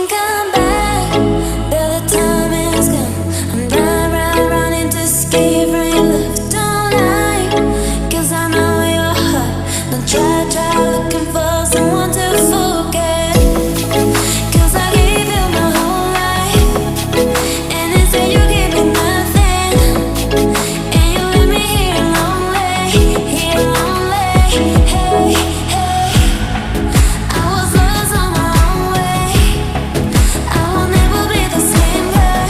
can come back, but the time is gone. I'm running to escape from your love. Don't lie, 'cause I know your heart. Don't try looking for someone to forget. 'Cause I gave you my whole life, and instead you gave me nothing. And you left me here lonely, hey, hey. I was lost on my own way. I will never be the same girl,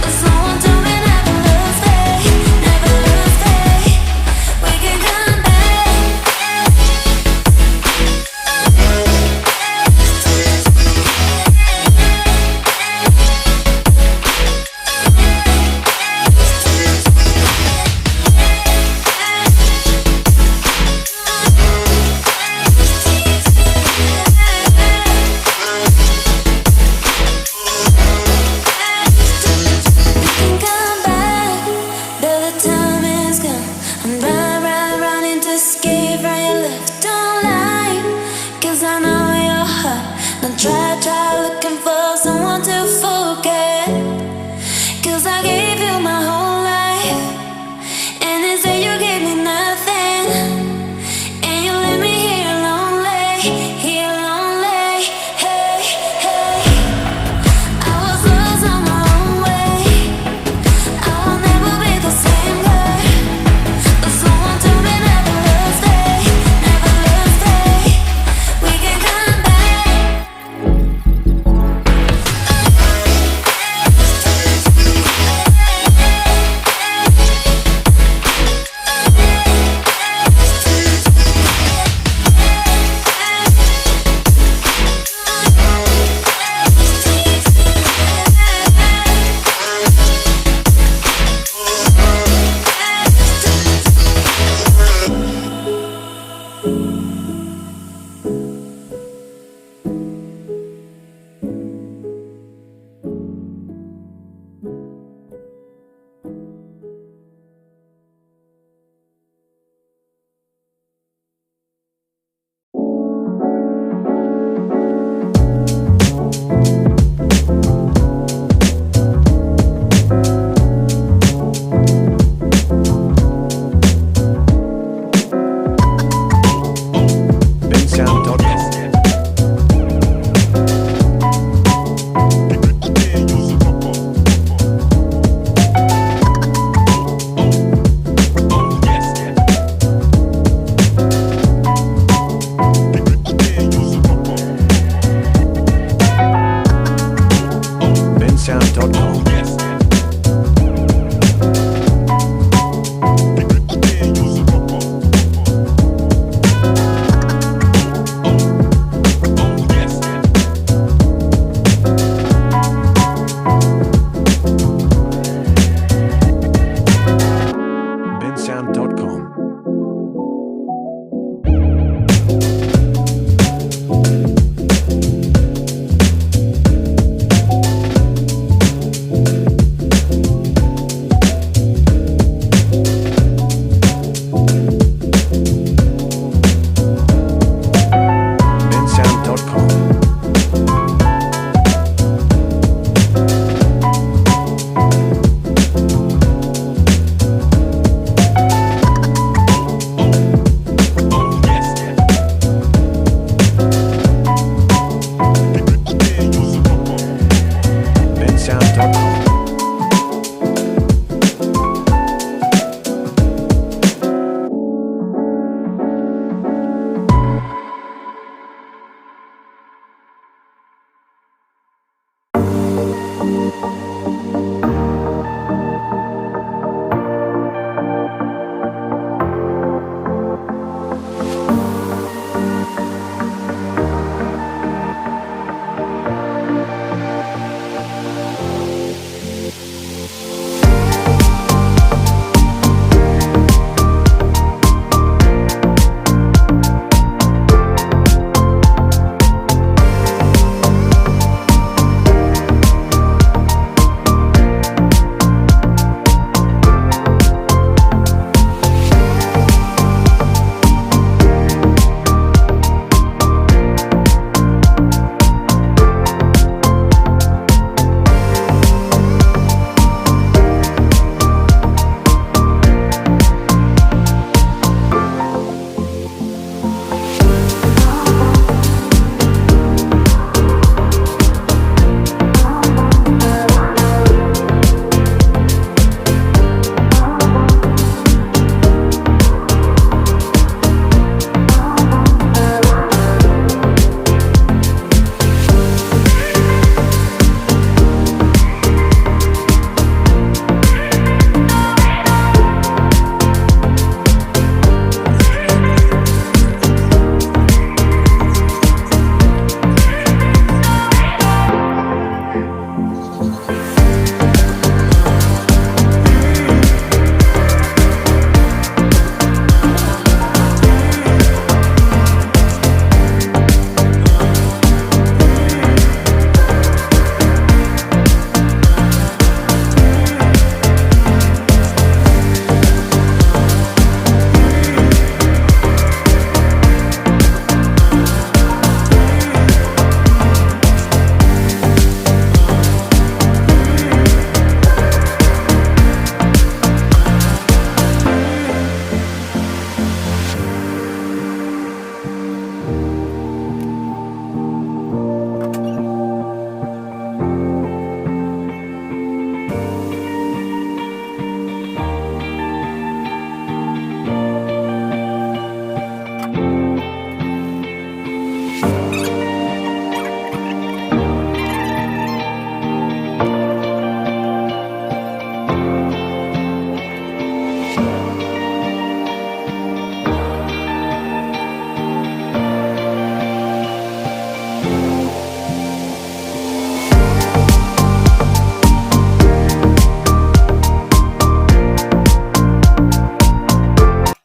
but someone told me never lose faith, never lose faith. We can come back. We can come back, but the time is gone. I'm running to escape from your love. Don't lie, 'cause I know your heart. Don't try looking for someone to forget. 'Cause I gave you my whole